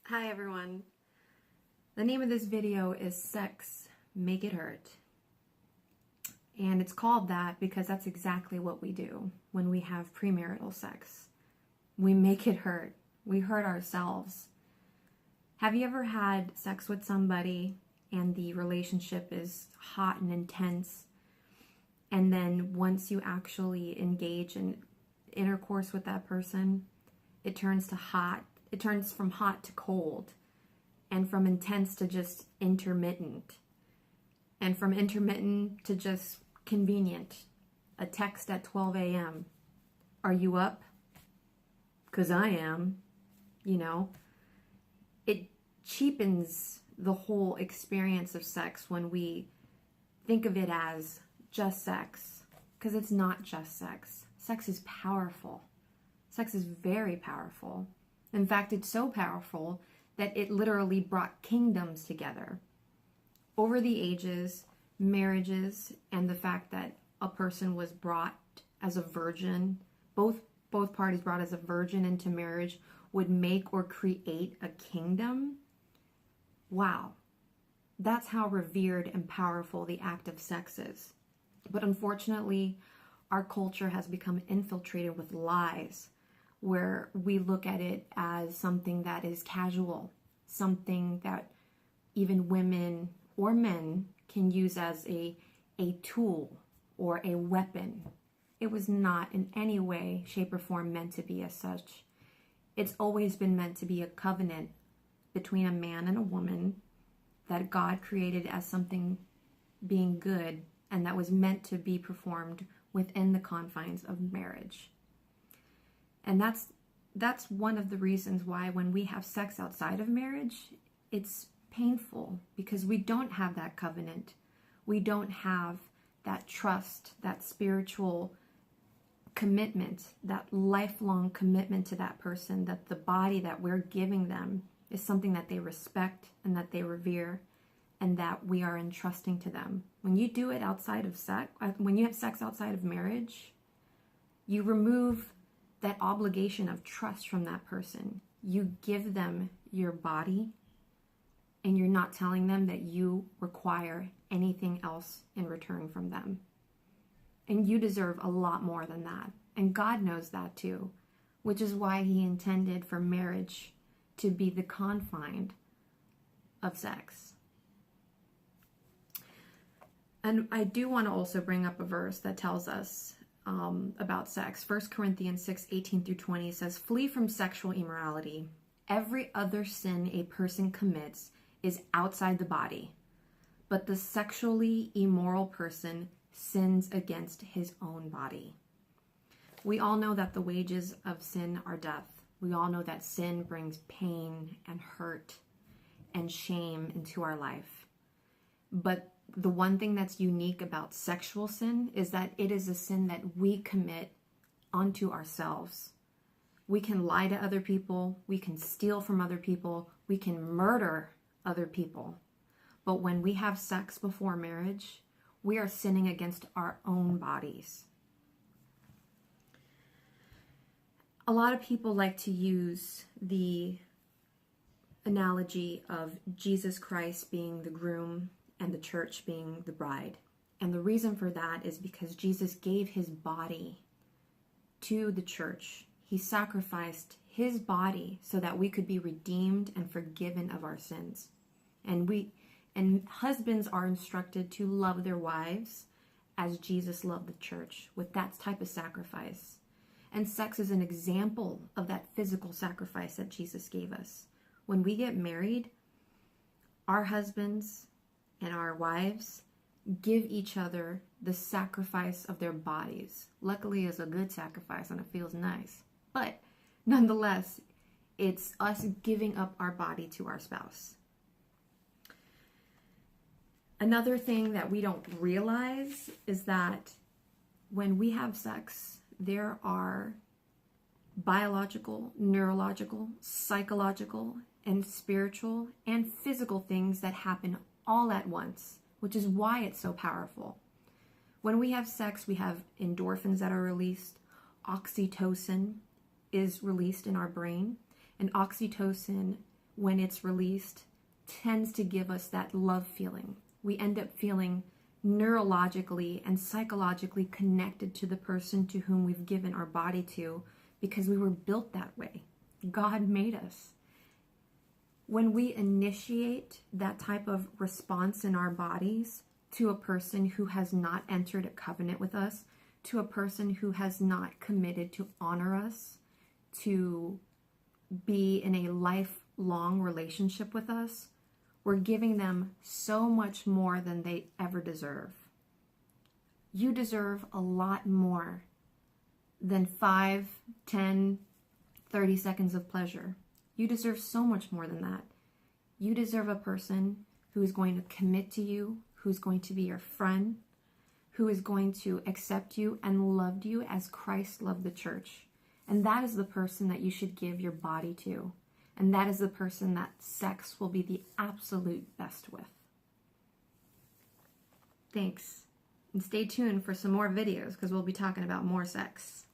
Hi everyone. The name of this video is Sex, Make It Hurt. And it's called that because that's exactly what we do when we have premarital sex. We make it hurt. We hurt ourselves. Have you ever had sex with somebody and the relationship is hot and intense, and then once you actually engage in intercourse with that person, it turns from hot to cold, and from intense to just intermittent, and from intermittent to just convenient. A text at 12 a.m. Are you up? 'Cause I am. It cheapens the whole experience of sex when we think of it as just sex, because it's not just sex. Sex is powerful. Sex is very powerful. In fact, it's so powerful that it literally brought kingdoms together. Over the ages, marriages, and the fact that a person was brought as a virgin, both parties brought as a virgin into marriage, would make or create a kingdom. Wow. That's how revered and powerful the act of sex is. But unfortunately, our culture has become infiltrated with lies, where we look at it as something that is casual, something that even women or men can use as a tool or a weapon. It was not in any way, shape, or form meant to be as such. It's always been meant to be a covenant between a man and a woman that God created as something being good, and that was meant to be performed within the confines of marriage. And that's one of the reasons why when we have sex outside of marriage, it's painful, because we don't have that covenant. We don't have that trust, that spiritual commitment, that lifelong commitment to that person, that the body that we're giving them is something that they respect and that they revere, and that we are entrusting to them. When you do it outside of sex, when you have sex outside of marriage, you remove that obligation of trust from that person. You give them your body, and you're not telling them that you require anything else in return from them. And you deserve a lot more than that. And God knows that too, which is why He intended for marriage to be the confine of sex. And I do want to also bring up a verse that tells us about sex. 1 Corinthians 6:18-20 says, "Flee from sexual immorality. Every other sin a person commits is outside the body, but the sexually immoral person sins against his own body." We all know that the wages of sin are death. We all know that sin brings pain and hurt and shame into our life. But the one thing that's unique about sexual sin is that it is a sin that we commit onto ourselves. We can lie to other people, we can steal from other people, we can murder other people. But when we have sex before marriage, we are sinning against our own bodies. A lot of people like to use the analogy of Jesus Christ being the groom and the church being the bride. And the reason for that is because Jesus gave His body to the church. He sacrificed His body so that we could be redeemed and forgiven of our sins. And husbands are instructed to love their wives as Jesus loved the church, with that type of sacrifice. And sex is an example of that physical sacrifice that Jesus gave us. When we get married, our husbands and our wives give each other the sacrifice of their bodies. Luckily, it's a good sacrifice and it feels nice. But nonetheless, it's us giving up our body to our spouse. Another thing that we don't realize is that when we have sex, there are biological, neurological, psychological, and spiritual and physical things that happen all at once, which is why it's so powerful. When we have sex, we have endorphins that are released. Oxytocin is released in our brain, and oxytocin when it's released, tends to give us that love feeling. We end up feeling neurologically and psychologically connected to the person to whom we've given our body to, because we were built that way. God made us. When we initiate that type of response in our bodies to a person who has not entered a covenant with us, to a person who has not committed to honor us, to be in a lifelong relationship with us, we're giving them so much more than they ever deserve. You deserve a lot more than 5, 10, 30 seconds of pleasure. You deserve so much more than that. You deserve a person who is going to commit to you, who's going to be your friend, who is going to accept you and love you as Christ loved the church. And that is the person that you should give your body to. And that is the person that sex will be the absolute best with. Thanks. And stay tuned for some more videos, because we'll be talking about more sex.